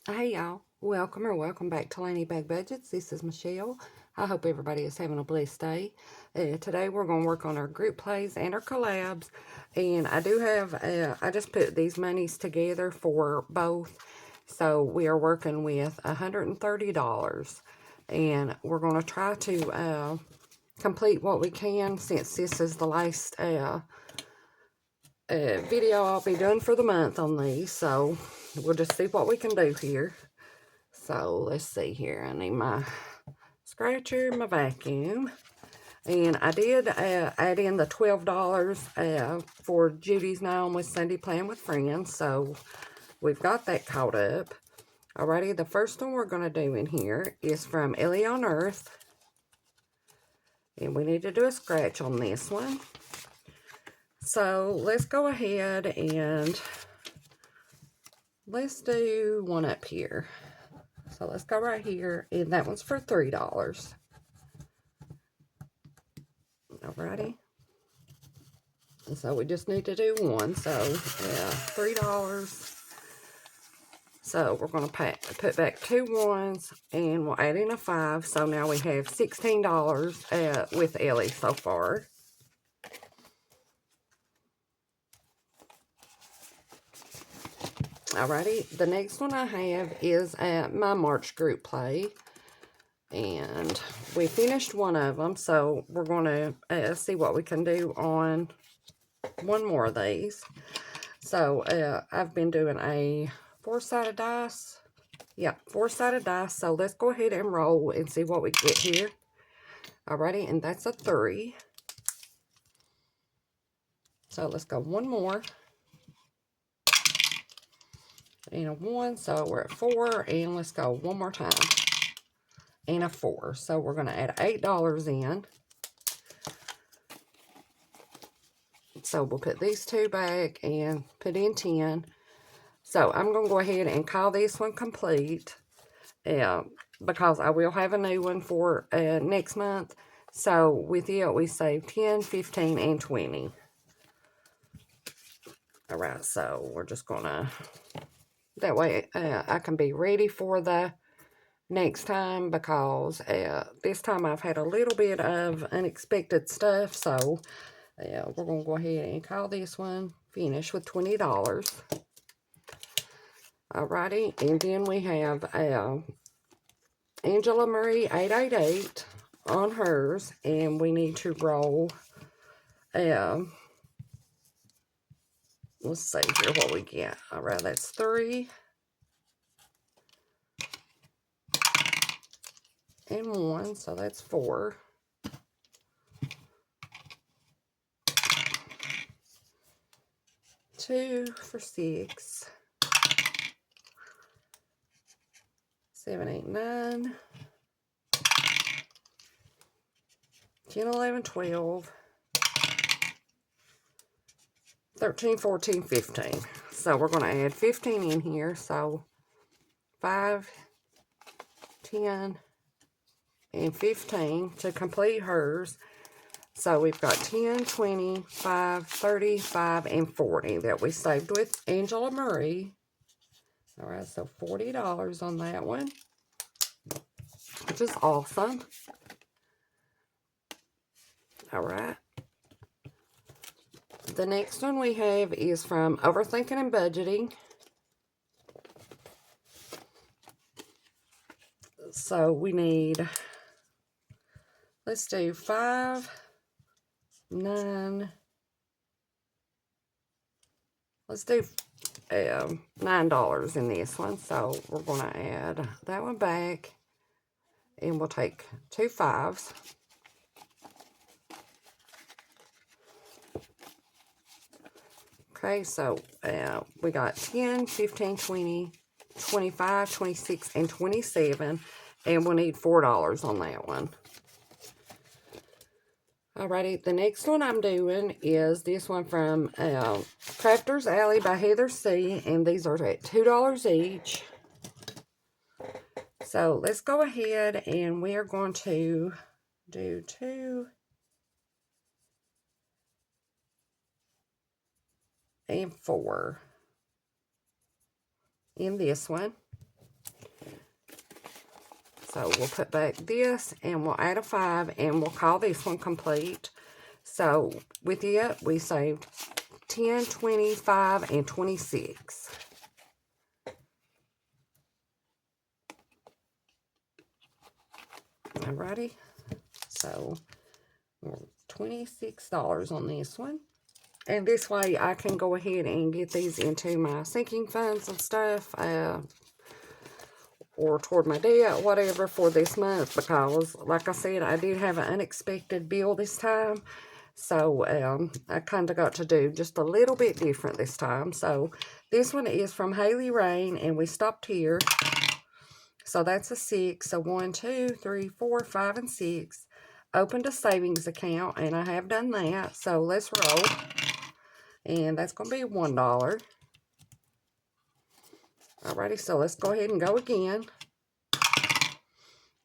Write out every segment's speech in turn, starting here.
Hey y'all, welcome back to LaineyBugBudgets. This is Michelle. I hope everybody is having a blessed day. Today we're going to work on our group plays and our collabs. And I do have, I just put these monies together for both. So we are working with $130. And we're going to try to complete what we can since this is the last video I'll be doing for the month on these. So we'll just see what we can do here. So let's see here. I need my scratcher, my vacuum. And I did add in the $12 for Judy's Now with Sunday Playing with Friends. So we've got that caught up. Alrighty, the first one we're going to do in here is from Ellie on Earth. And we need to do a scratch on this one. So let's go ahead and let's do one up here. So let's go right here, and that one's for $3. Alrighty. So we just need to do one. So yeah, $3. So we're going to put back 2 ones, and we'll add in a 5. So now we have $16 with Ellie so far. Alrighty, the next one I have is my March group play. And we finished one of them, so we're going to see what we can do on one more of these. So I've been doing a 4-sided dice. Yeah, 4-sided dice. So let's go ahead and roll and see what we get here. Alrighty, and that's a 3. So let's go one more. And a 1, so we're at 4. And let's go one more time. And a 4. So we're going to add $8 in. So we'll put these 2 back and put in 10. So I'm going to go ahead and call this one complete. Because I will have a new one for next month. So with it, we save 10, 15, and 20. Alright, so we're just going to, that way I can be ready for the next time, because this time I've had a little bit of unexpected stuff. So we're going to go ahead and call this one finish with $20. Alrighty, and then we have Angela Marie 888 on hers, and we need to roll, let's see here what we get. Alright, that's 3 and 1, so that's 4. 2 for 6. 7, 8, 9. 10, 11, 12. 13, 14, 15. So we're going to add 15 in here. So 5, 10, and 15 to complete hers. So we've got 10, 20, 5, 35, and 40 that we saved with Angela Marie. Alright, so $40 on that one, which is awesome. Alright. The next one we have is from Overthinking and Budgeting. So we need, let's do 5, 9, let's do $9 in this one. So we're going to add that one back, and we'll take 2 5s. Okay, so we got 10, 15, 20, 25, 26, and 27, and we'll need $4 on that one. Alrighty, the next one I'm doing is this one from Crafter's Alley by Heather C. And these are at $2 each. So let's go ahead and we are going to do 2 and 4 in this one. So we'll put back this and we'll add a 5 and we'll call this one complete. So with it, we saved 10, 25, and 26. Alrighty. So $26 on this one. And this way I can go ahead and get these into my sinking funds and stuff. Or toward my debt, whatever, for this month. Because, like I said, I did have an unexpected bill this time. So, I kind of got to do just a little bit different this time. So, this one is from Haley Rain, and we stopped here. So, that's a 6. So, 1, 2, 3, 4, 5, and 6. Opened a savings account, and I have done that. So, let's roll. And that's going to be $1. Alrighty, so let's go ahead and go again.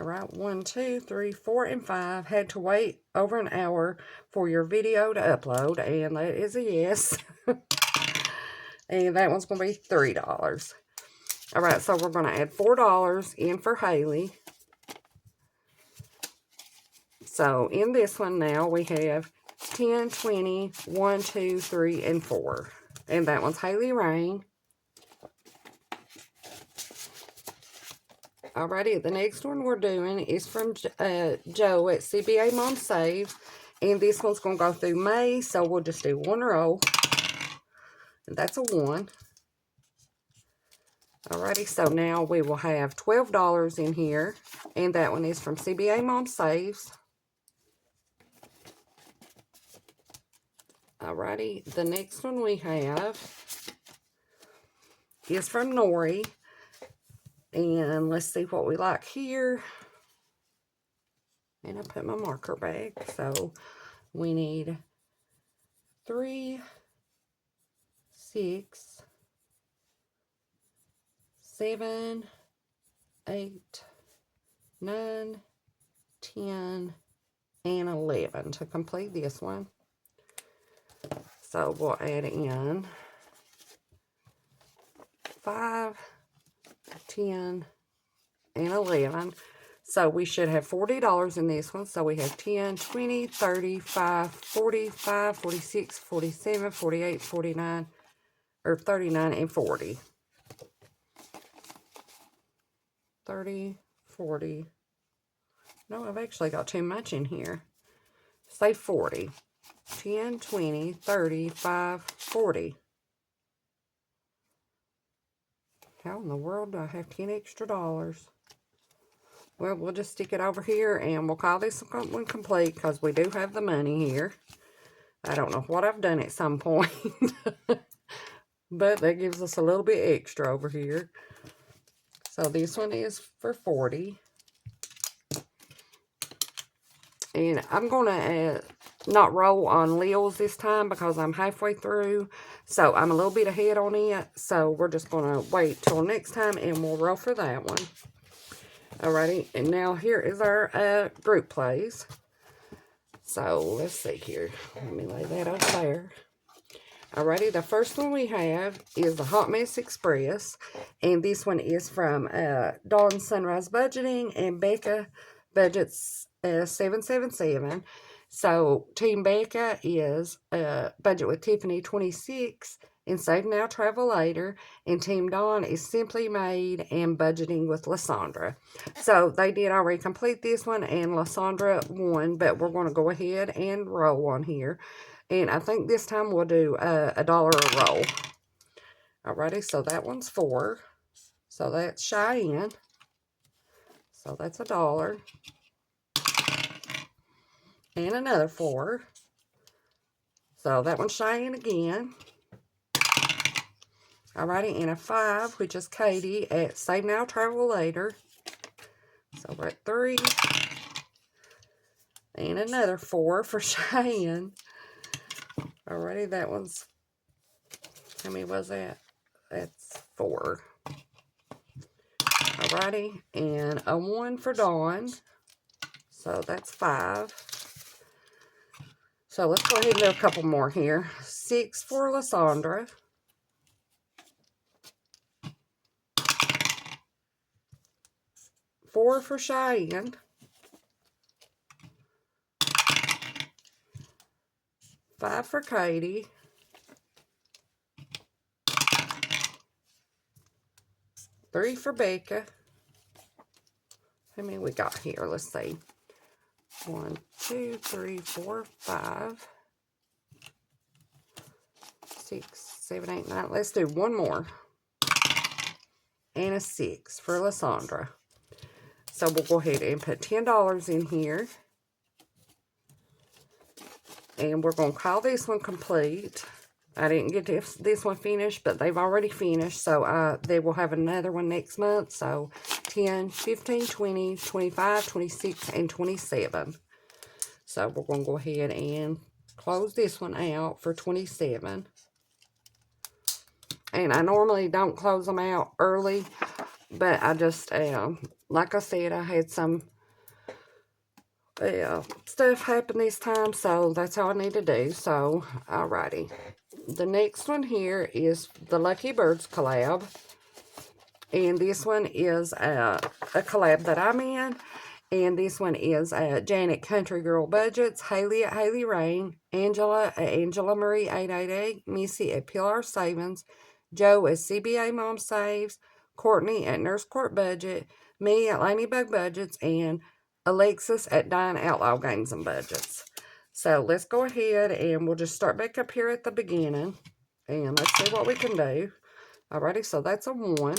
Alright, 1, 2, 3, 4, and 5. Had to wait over an hour for your video to upload, and that is a yes. And that one's going to be $3. Alright, so we're going to add $4 in for Haley. So in this one now, we have 10, 20, 1, 2, 3, and 4. And that one's Haley Rain. Alrighty, the next one we're doing is from Joe at CBA Mom Save. And this one's going to go through May, so we'll just do one row. And that's a 1. Alrighty, so now we will have $12 in here. And that one is from CBA Mom Saves. Alrighty, the next one we have is from Nori. And let's see what we like here. And I put my marker back. So we need 3, 6, 7, 8, 9, 10, and 11 to complete this one. So we'll add in 5, 10, and 11. So we should have $40 in this one. So we have 10, 20, 35, 45, 46, 47, 48, 49, or 39, and 40. 30, 40. No, I've actually got too much in here. Say 40. 10, 20, 35, 40. How in the world do I have 10 extra dollars? Well, we'll just stick it over here and we'll call this one complete because we do have the money here. I don't know what I've done at some point. But that gives us a little bit extra over here. So this one is for 40. And I'm going to not roll on Leo's this time because I'm halfway through. So I'm a little bit ahead on it. So we're just going to wait till next time and we'll roll for that one. Alrighty. And now here is our group plays. So let's see here. Let me lay that up there. Alrighty. The first one we have is the Hot Mess Express. And this one is from Dawn Sunrise Budgeting and Becca Budgets 777. So Team Becca is Budget with Tiffany 26 and Save Now Travel Later, and Team Dawn is Simply Made and Budgeting with Lysandra. So they did already complete this one and Lysandra won, but we're going to go ahead and roll on here. And I think this time we'll do $1 a roll. Alrighty, so that one's 4. So that's Cheyenne. So that's $1. And another 4. So that one's Cheyenne again. Alrighty, and a 5, which is Katie at Save Now, Travel Later. So we're at 3. And another 4 for Cheyenne. Alrighty, that one's, how many was that? That's 4. Alrighty, and a 1 for Dawn. So that's 5. So let's go ahead and do a couple more here. 6 for Lysandra. 4 for Cheyenne, 5 for Katie, 3 for Becca. How many we got here? Let's see. 1, 2, 3, 4, 5, 6, 7, 8, 9. Let's do one more. And a 6 for Lysandra. So we'll go ahead and put $10 in here. And we're going to call this one complete. I didn't get this one finished, but they've already finished. So they will have another one next month. So 10, 15, 20, 25, 26, and 27. So we're going to go ahead and close this one out for 27. And I normally don't close them out early, but I just, like I said, I had some stuff happen this time, so that's all I need to do. So, alrighty. The next one here is the Lucky Birds collab. And this one is a collab that I'm in. And this one is Janet Country Girl Budgets, Haley at Haley Rain, Angela at Angela Marie 888, Missy at Pillar Savings, Joe at CBA Mom Saves, Courtney at Nurse Court Budget, me at LaineyBugBudgets, and Alexis at Dine Outlaw Games and Budgets. So let's go ahead and we'll just start back up here at the beginning. And let's see what we can do. Alrighty, so that's a 1.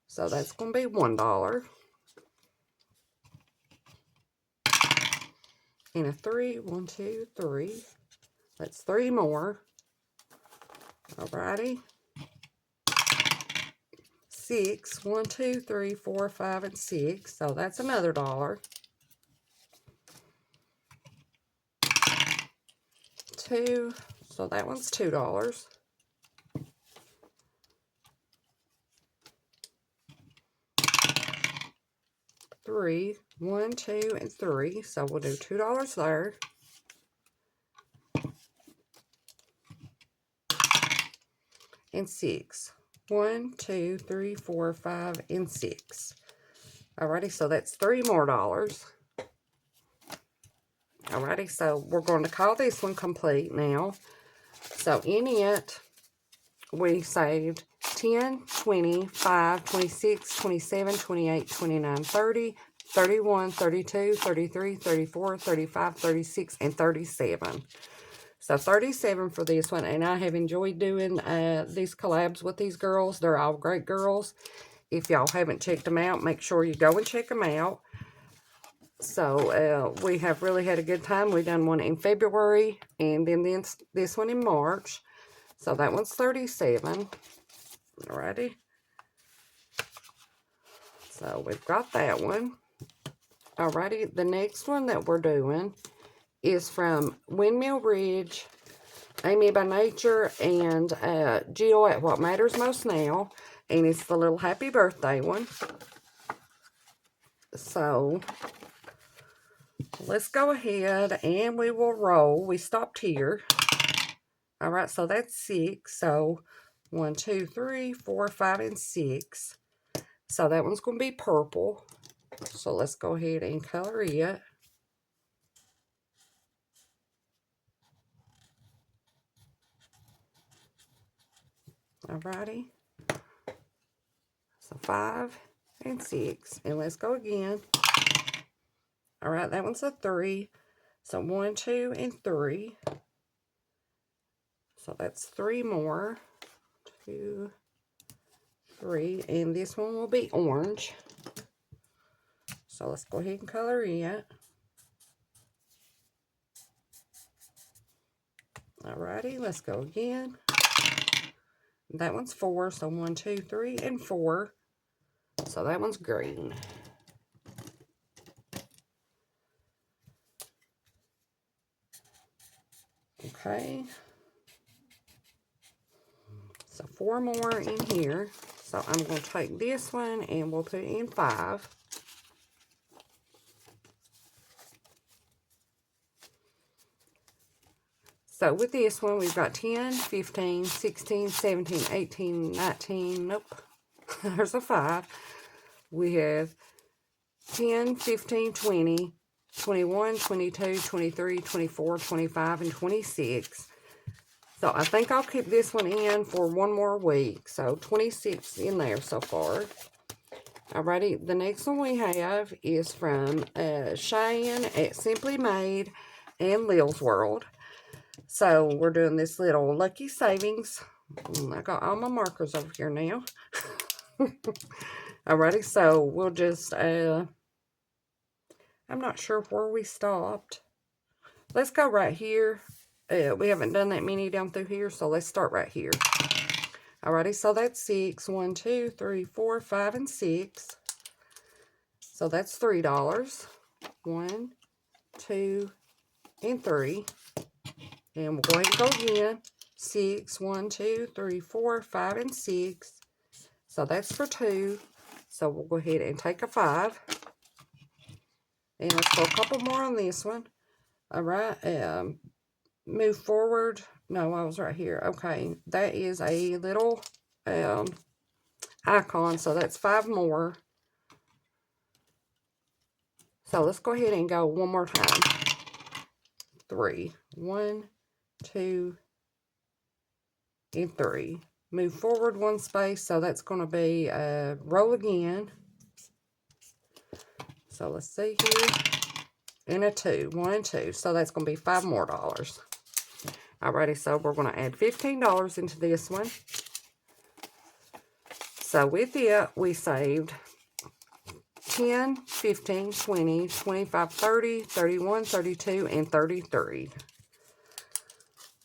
So that's going to be $1. And a 3. 1, 2, 3. That's 3 more. Alrighty. 6. 1, 2, 3, 4, 5, and 6. So that's another $1. 2. So that one's $2. 3. 1, 2, and 3. So we'll do $2 there. And 6. 1, 2, 3, 4, 5, and 6. Alrighty, so that's 3 more dollars. Alrighty, so we're going to call this one complete now. So in it, we saved 10, 20, 5, 26, 27, 28, 29, 30, 31, 32, 33, 34, 35, 36, and 37. So 37 for this one, and I have enjoyed doing these collabs with these girls. They're all great girls. If y'all haven't checked them out, make sure you go and check them out. So we have really had a good time. We done one in February, and then this one in March. So that one's 37. Alrighty. So we've got that one. Alrighty, the next one that we're doing is from Windmill Ridge, Amy by Nature, and Jill at What Matters Most Now. And it's the little happy birthday one. So let's go ahead and we will roll. We stopped here. Alright, so that's 6. So 1, 2, 3, 4, 5, and 6. So that one's going to be purple. So let's go ahead and color it. Alrighty. So 5 and 6. And let's go again. Alright, that one's a 3. So 1, 2, and 3. So that's 3 more. 2, 3. And this one will be orange. So let's go ahead and color it. Alrighty, let's go again. That one's 4. So 1, 2, 3, and 4. So that one's green. Okay. So 4 more in here. So I'm going to take this one and we'll put in 5. So with this one, we've got 10, 15, 16, 17, 18, 19. Nope. There's a 5. We have 10, 15, 20, 21, 22, 23, 24, 25, and 26. So I think I'll keep this one in for one more week. So 26 in there so far. Alrighty, the next one we have is from Cheyenne at Simply Made and Lil's World. So we're doing this little Lucky Savings. I got all my markers over here now. Alrighty, so we'll just, I'm not sure where we stopped. Let's go right here. We haven't done that many down through here, so let's start right here. Alrighty, so that's 6. 1, 2, 3, 4, 5, and 6. So that's $3. 1, 2, and 3. And we'll go ahead and go again. 6, 1, 2, 3, 4, 5, and 6. So that's for 2. So we'll go ahead and take a 5. And let's go a couple more on this one. Alright, move forward. No, I was right here. Okay, that is a little icon, so that's 5 more. So let's go ahead and go one more time. 3. 1, 2, and 3. Move forward 1 space, so that's going to be roll again. So let's see here. And a 2. 1 and 2. So that's going to be $5 more. Alrighty, so we're going to add $15 into this one. So with it, we saved 10, 15, 20, 25, 30, 31, 32, and 33.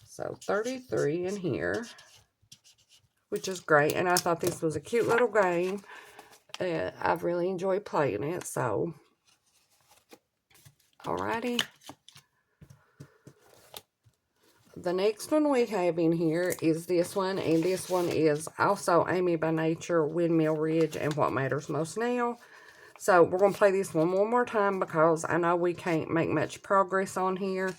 So 33 in here, which is great. And I thought this was a cute little game. I've really enjoyed playing it, so alrighty. The next one we have in here is this one, and this one is also Amy by Nature, Windmill Ridge, and What Matters Most Now. So we're going to play this one more time because I know we can't make much progress on here.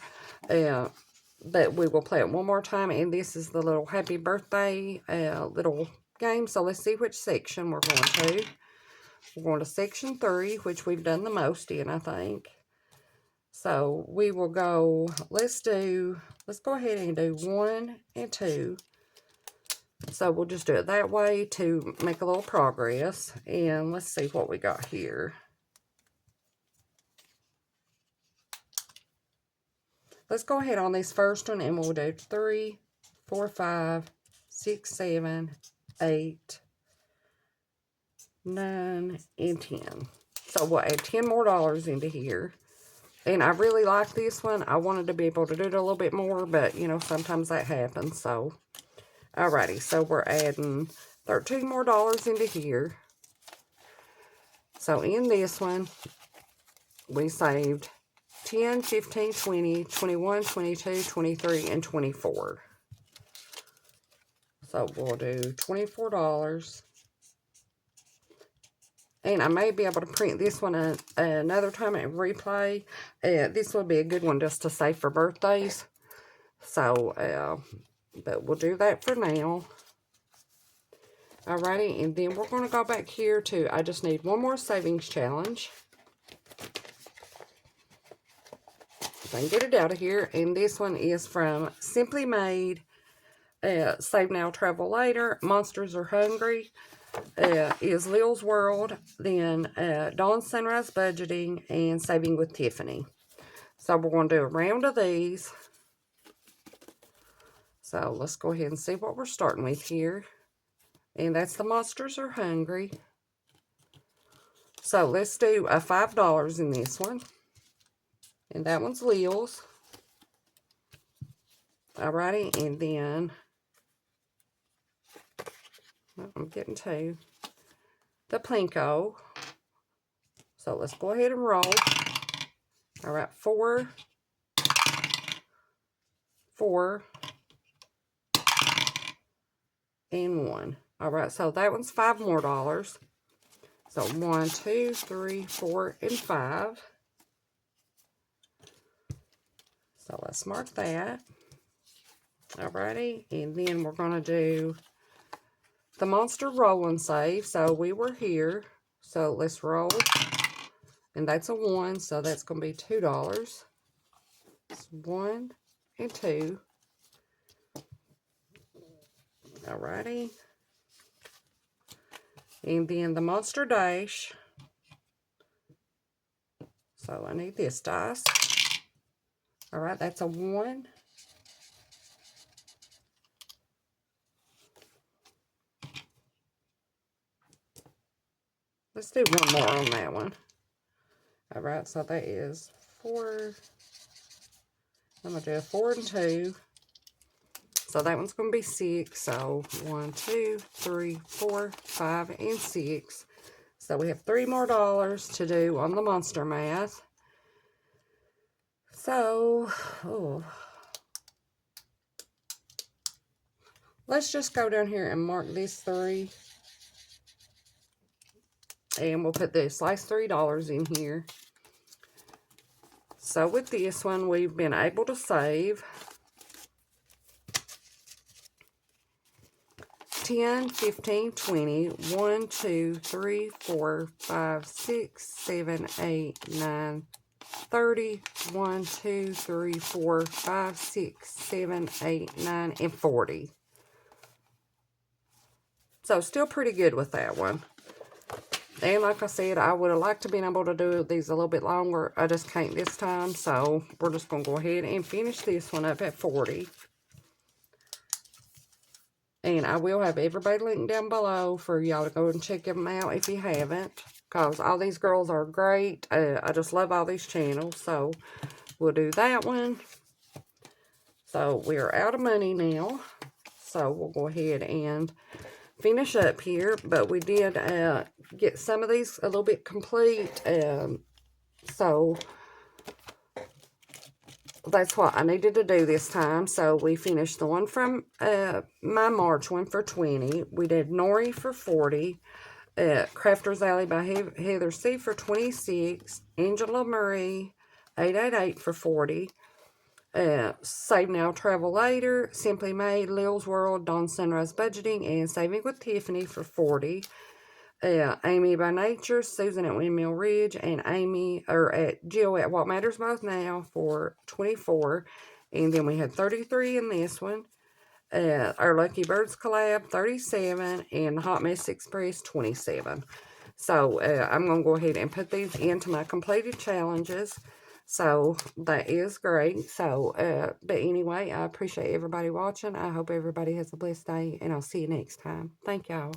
But we will play it one more time, and this is the little happy birthday little game. So let's see which section we're going to. We're going to section 3, which we've done the most in, I think. So we will go, let's go ahead and do 1 and 2. So we'll just do it that way to make a little progress. And let's see what we got here. Let's go ahead on this first one, and we'll do 3, 4, 5, 6, 7, 8, 9, and 10. So we'll add $10 more into here. And I really like this one. I wanted to be able to do it a little bit more, but, you know, sometimes that happens. So, alrighty. So, we're adding $13 more into here. So, in this one, we saved 10, 15, 20, 21, 22, 23, and 24. So, we'll do $24. And I may be able to print this one another time and replay. This would be a good one just to save for birthdays. So, but we'll do that for now. Alrighty, and then we're going to go back here to, I just need one more savings challenge. If I can get it out of here. And this one is from Simply Made, Save Now, Travel Later, Monsters Are Hungry. Is Lil's World, then Dawn Sunrise Budgeting, and Saving with Tiffany. So we're going to do a round of these. So let's go ahead and see what we're starting with here. And that's the Monsters Are Hungry. So let's do a $5 in this one. And that one's Lil's. Alrighty, and then I'm getting to the Plinko. So let's go ahead and roll. All right, 4, 4, and 1. All right, so that one's $5 more. So 1, 2, 3, 4, and 5. So let's mark that. Alrighty, and then we're going to do the Monster Roll and Save. So we were here. So let's roll. And that's a 1, so that's going to be $2. It's 1 and 2. Alrighty. And then the Monster Dash. So I need this dice. Alright, that's a 1. Let's do one more on that one. Alright, so that is 4. I'm going to do a 4 and 2. So that one's going to be 6. So 1, 2, 3, 4, 5, and 6. So we have $3 more to do on the Monster Math. So, let's just go down here and mark these 3. And we'll put the slice $3 in here. So with this one, we've been able to save 10, 15, 20, 1, 2, 3, 4, 5, 6, 7, 8, 9, 30, 1, 2, 3, 4, 5, 6, 7, 8, 9, and 40. So still pretty good with that one. And like I said, I would have liked to been able to do these a little bit longer. I just can't this time, so we're just going to go ahead and finish this one up at 40. And I will have everybody linked down below for y'all to go and check them out if you haven't. Because all these girls are great. I just love all these channels. So we'll do that one. So we're out of money now. So we'll go ahead and finish up here. But we did get some of these a little bit complete. So that's what I needed to do this time. So we finished the one from my March one for 20. We did Nori for 40. Crafter's Alley by Heather C. for 26. Angela Marie 888 for 40. Save Now, Travel Later, Simply Made, Lil's World, Dawn Sunrise Budgeting, and Saving with Tiffany for 40. Amy by Nature, Susan at Windmill Ridge, and Jill at What Matters Most Now for 24. And then we had 33 in this one. Our Lucky Birds collab, 37, and Hot Mess Express, 27. So, I'm going to go ahead and put these into my completed challenges. So, that is great. So, but anyway, I appreciate everybody watching. I hope everybody has a blessed day, and I'll see you next time. Thank y'all.